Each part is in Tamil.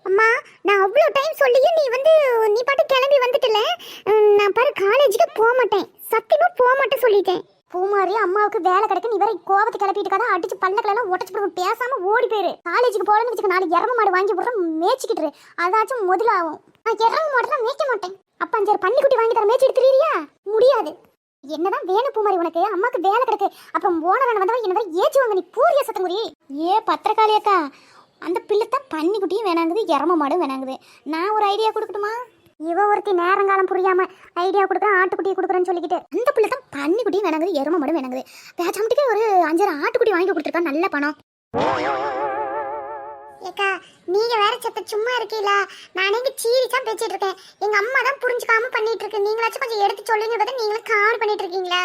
அம்மா, நான் அவ்வளோ டைம் சொல்லியும் நீ பாட்டு கிளம்பி வந்துட்டல. நான் பாரு காலேஜுக்கு போக மாட்டேன், சத்தியமா போக மாட்டேன் சொல்லிட்டேன். பூமாரி அம்மாவுக்கு வேலை கிடைக்கு, நீ வேற கோவத்தை கிளப்பிட்டு கதை அடிச்சு பல்லக்கெல்லாம் உடச்சு போடுவோம். பேசாம ஓடி போயிரு. காலேஜுக்கு போகலன்னு வச்சுக்க, நாலு எரம மாடு வாங்கி போடுற மேய்ச்சிக்கிட்டு அதாச்சும் முதலாகும். நான் எரம மாடுலாம் மேய்க்க மாட்டேன். அப்ப 5 பன்னிக்குட்டி வாங்கி தர மேய்ச்சி எடுத்துறியா? முடியாது. என்னதான் வேணும் பூமாரி உனக்கு? அம்மாக்கு வேலை கிடக்கு, அப்புறம் ஓனர் வந்தவன் என்னதான் ஏச்சுவாங்க. நீ பூரிய சத்தங்குடி. பத்திரக்காளியக்கா, அந்த பிள்ளை தான் பன்னிக்குட்டியும் வேணாங்குது, எரம மாடும் வேணாங்குது. நான் ஒரு ஐடியா கொடுக்கட்டுமா? இவ ஒருத்தி நேரங்காலம் புரியாம ஐடியா கொடுக்குறேன், ஆட்டுக்குட்டியை கொடுக்குறேன்னு சொல்லிக்கிட்டு அந்த பிள்ளை தான் பன்னிக்குட்டியும் வேணாங்குது, எரம மாடும் வேணாங்குது. பேச்சாமட்டுக்கே ஒரு 5 ஆட்டுக்குட்டி வாங்கி கொடுத்துருக்கா, நல்ல பணம். ஏக்கா, நீங்க வேற சத்த சும்மா இருக்கீங்களா? நானே இங்க சீரியஸா பேசிட்டு இருக்கேன். எங்க அம்மா தான் புரிஞ்சுக்காம பண்ணிட்டு இருக்கு. நீங்களாச்சும் கொஞ்சம் எடுத்து சொல்லுங்க. பார்த்தா நீங்களும் கால் பண்ணிட்டு இருக்கீங்களா?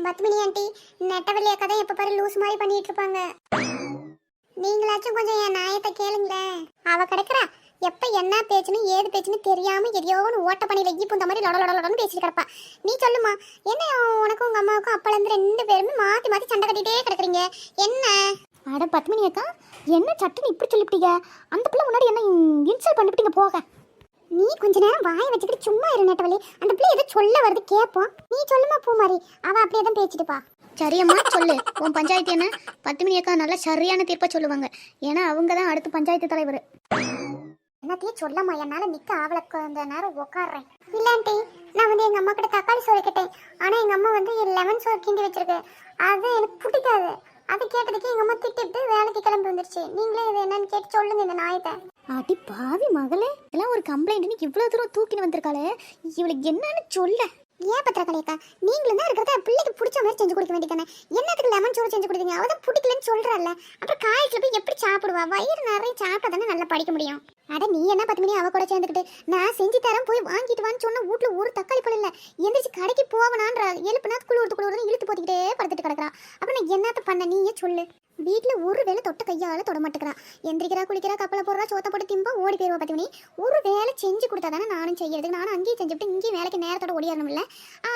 பத்மினி ஆண்டி, நெட்டவள்ளி அக்கா தான் எப்ப பாரு லூஸ் மாதிரி பண்ணிட்டு இருப்பாங்க. நீங்களாச்சும் கொஞ்சம் என் நாயத்தை கேளுங்களேன். அவ கிடைக்கிறா எப்ப என்ன பேச்சுன்னு ஏது பேச்சுன்னு தெரியாம எதையோன்னு ஓட்ட பண்ணி வெகி பூந்த மாதிரி லொடலொடலன்னு பேசிட்டு கிடப்பா. நீ சொல்லுமா, என்ன உனக்கும் உங்க அம்மாவுக்கும் அப்பல இருந்து 2 பேருமே மாத்தி மாத்தி சண்டை கட்டிட்டே கிடக்குறீங்க, என்ன? அட பத்மினி அக்கா, என்ன சட்டுன்னு இப்படி சொல்லிவிட்டீங்க? அந்த பிள்ளை முன்னாடி என்ன இன்சல்ட் பண்ணிவிட்டீங்க போக. நீ கொஞ்ச நேரம் வாயை வச்சுக்கிட்டு சும்மா இரு நெட்டவள்ளி. அந்த பிள்ளை எதோ சொல்ல வருது கேட்போம். நீ சொல்லுமா பூமாரி, அவ அப்படியே தான் பேசிட்டுப்பா. சரியம்மா சொல்லு. உன் பஞ்சாயத்து என்ன? பத்மினி அக்கா நல்லா சரியான தீர்ப்பா சொல்லுவாங்க. ஏன்னா அவங்க தான் அடுத்த பஞ்சாயத்து தலைவர். என்னத்தையும் சொல்லம்மா, என்னால நிக்க ஆவலுக்கு அந்த நேரம் உட்காடுறேன். இல்லாண்டி நான் எங்க அம்மா கிட்ட தக்காளி சோறு கேட்டேன். ஆனா எங்க அம்மா லெமன் சோறு கிண்டி வச்சிருக்கு. அது எனக்கு பிடிக்காது. அது கேட்டதுக்கு எங்க அம்மா திட்டிட்டு வேலைக்கு கிளம்பி வந்துருச்சு. நீங்களே இது என்னன்னு கேட்டு சொல்லுங்க இந்த நாயத்தை. அடி பாவி மகளே, இதெல்லாம் ஒரு கம்ப்ளைண்ட் இவ்வளவு தூரம் தூக்கின்னு வந்திருக்காளே, இவளுக்கு என்னன்னு சொல்ல. ஏன் பத்திரக்காளியக்கா, நீங்களும் தான் இருக்கிறத பிள்ளைக்கு பிடிச்ச மாதிரி செஞ்சு கொடுக்க வேண்டியதானே. என்னத்துக்கு லெமன் சோறு செஞ்சு கொடுத்தீங்க? அவதான் பிடிக்கலன்னு சொல்றாள். அப்புறம் காலேஜ்ல போய் எப்படி சாப்பிடுவா? வயிறு நிறைய சாப்பிட்டா தானே நல்லா படிக்க முடியும். அட நீ என்ன 10 மணி அவ கூட சேர்ந்துக்கிட்டு நான் செஞ்சு தரேன் போய் வாங்கிட்டு வான்னு சொன்ன வீட்டுல ஒரு தக்காளி பழம் இல்ல. எந்திரிச்சு கடைக்கு போவனான்ற எழுப்புனா குளிர்ந்து இழுத்து போத்திக்கிட்டே படுத்துட்டு கிடக்குறா. அப்ப நான் என்னத்த பண்ண நீயே சொல்லு. வீட்டுல ஒரு வேலை தொட்ட கையால தொட மாட்டேங்கிறா. எந்திரிக்கிறா, குளிக்கிறா, கப்பலை போடுறா, சோத்த போட்டு திம்பா ஓடி போயிருவா. 10 மணி ஒரு வேலை செஞ்சு கொடுத்தா தானே நானும் செய்யறதுக்கு. நானும் அங்கேயும் செஞ்சுட்டு இங்கேயும் வேலைக்கு நேரத்தோட ஓடிடணும் இல்ல.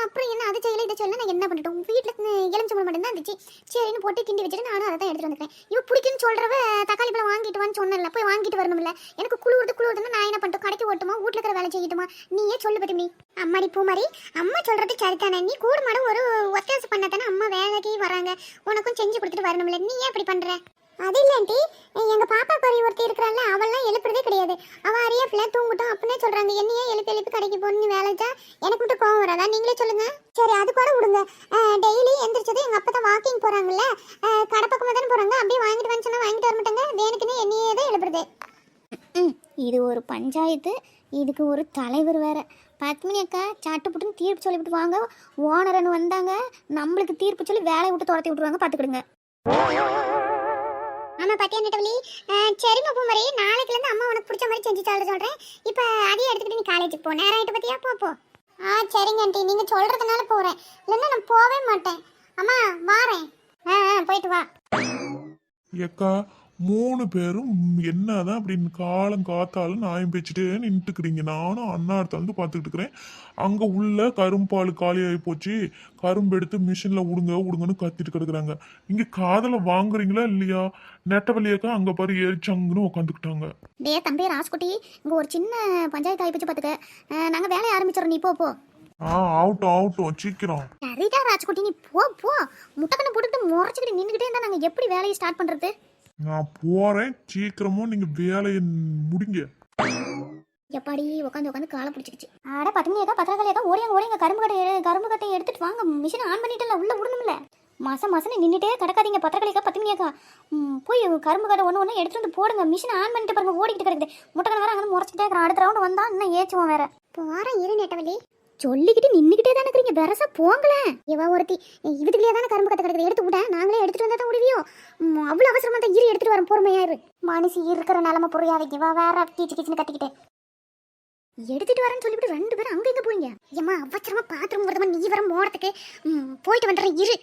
அப்புறம் என்ன அது செய்யல இதை சொல்ல நான் என்ன பண்ணிட்டோம்? வீட்டுல எலுமிச்சை பழம் மட்டும் தான் இருந்துச்சு. சரின்னு போட்டு கிண்டி வச்சுட்டு நானும் அதை தான் எடுத்துட்டு வந்துக்கிறேன். இவ பிடிக்குன்னு சொல்றவ தக்காளி பழம் வாங்கிட்டு வான்னு சொன்னல, போய் வாங்கிட்டு வரணும் இல்ல. எனக்கு குழுவுறது நான் என்ன பண்ணிட்டோம்? கடைக்கு ஓட்டுமா, வீட்டுல இருக்கிற வேலை செய்யட்டுமா? நீயே சொல்லு 10 மணி. அம்மாடி பூமாரி, அம்மா சொல்றது சரிதானே. நீ கூட மாட ஒரு ஒத்தாசை பண்ணாதானே அம்மா வேலைக்கு வராங்க. உனக்கும் செஞ்சு கொடுத்துட்டு வரணும் இல்ல. நீ ஏன் இப்படி பண்ற? அது இல்ல எங்க பாப்பா குறை ஒருத்தி இருக்கிறாள், அவள்லாம் எழுப்புறதே கிடையாது. அவ அறியா பிள்ளை தூங்கட்டும் அப்படின்னே சொல்றாங்க. என்னையே எழுப்பி கடைக்கு போன்னு வேலைச்சா எனக்கு மட்டும் கோவம் வராதா? நீங்களே சொல்லுங்க. சரி அது கூட விடுங்க. டெய்லி எந்திரிச்சது எங்க அப்பா தான் வாக்கிங் போறாங்கல்ல, கடை பக்கமா தானே போறாங்க. அப்படியே வாங்கிட்டு வந்து சொன்னா வாங்கிட்டு வர மாட்டாங்க. வேணுக்குன்னு என்னையே தான் எழுப்புறது. இது ஒரு பஞ்சாயத்து, இதுக்கு ஒரு தலைவர் வேற. 10 மணி அக்கா சட்டுப்புட்டுன்னு தீர்ப்பு சொல்லிவிட்டு வாங்க. ஓனரன்னு வந்தாங்க, நம்மளுக்கு தீர்ப்பு சொல்லி வேலையை விட்டு துரத்தி விட்டுருவாங்க, பார்த்துக்கிடுங்க. ஆமா பாத்தியா நெட்டவள்ளி. சரிம்மா பூமாரி, நாளைக்குல இருந்து அம்மா உனக்கு பிடிச்ச மாதிரி செஞ்சு சாப்பிட சொல்றேன். இப்ப அதையும் எடுத்துக்கிட்டு நீ காலேஜுக்கு போ. நேரம் ஆயிட்டு பத்தியா, போ. சரிங்க ஆண்டி, நீங்க சொல்றதுனால போறேன், இல்லைன்னா நான் போவே மாட்டேன். அம்மா வாரேன். போயிட்டு வா. ஏக்கா 3 பேரும் என்னதான் அப்படின்னு காலம் காத்தாலும் நாயம் பேச்சுட்டே நின்றுக்கிறீங்க. நானும் அண்ணா வந்து பார்த்துக்கிட்டு இருக்கிறேன். அங்கே உள்ள கரும்பால் காலியாகி போச்சு, கரும்பு எடுத்து மிஷினில் விடுங்கன்னு கத்திட்டு கிடக்குறாங்க. இங்கே காதலை வாங்குறீங்களா இல்லையா? நெட்டவள்ளியாக்கா அங்கே பாரு ஏறிச்சங்குன்னு உட்காந்துக்கிட்டாங்க. டே தம்பி ராஸ்குட்டி, இங்கே ஒரு சின்ன பஞ்சாயத்து ஆகிப்போச்சு பார்த்துக்க. நாங்கள் வேலையை ஆரம்பிச்சிடறோம், நீ போ. ஆகட்டும் சீக்கிரம். சரிடா ராஜ்குட்டி, நீ போ. முட்டைக்கண்ணை போட்டுக்கிட்டு முறைச்சிக்கிட்டு நின்றுக்கிட்டே இருந்தால் நாங்கள் எப்படி வேலையை ஸ்டார்ட் பண்ணுறது? நான் போறேன், சீக்கிரமும் நீங்க வேலையை முடிங்க. எப்பாடி உட்காந்து காலை பிடிச்சிக்கிச்சு. ஆட 10 மணி அக்கா பத்திரக்காளியக்கா ஓடியாங்க கரும்பு கட்டை எடுத்துட்டு வாங்க. மிஷினை ஆன் பண்ணிட்டு உள்ள விடணும்ல. மாசம் நின்றுட்டே கிடக்காதீங்க பத்திரக்காளியக்கா. 10 மணி அக்கா போய் கரும்பு கட்டை ஒன்று எடுத்துட்டு வந்து போடுங்க. மிஷினை ஆன் பண்ணிட்டு பாருங்க, ஓடிக்கிட்டு கிடக்குது. முட்டைக்கண்ணை வேற அங்கே முறைச்சிக்கிட்டே இருக்கிறான். அடுத்த ரவுண்டு வந்தா இன்னும் ஏச்சுவோம் வேற. போறேன் இரு நெட்டவள்ளி. சொல்லிக்கிட்டு நின்றுக்கிட்டே தானே இருக்கிறீங்க, பெருசா போங்களேன். இவ ஒருத்தி இதுக்குள்ளேயே தானே கரும்பு கட்ட கிடக்குது. எடுத்து விட நாங்களே எடுத்துட்டு வந்தா தான் முடிவியோ? அவ்வளவு அவசரமா தான் இரு எடுத்துட்டு வர பொறுமையாரு. மனுஷி இருக்கிற நிலம புரியாத இவ வேற கிச்சுன்னு கத்திக்கிட்டே எடுத்துட்டு வரேன்னு சொல்லிவிட்டு 2 பேரும் அங்க எங்க போறீங்க? ஏமா அவசரமா பாத்ரூம் வருதமா, நீ வர மோடத்துக்கு போயிட்டு வந்துடுறேன் இரு.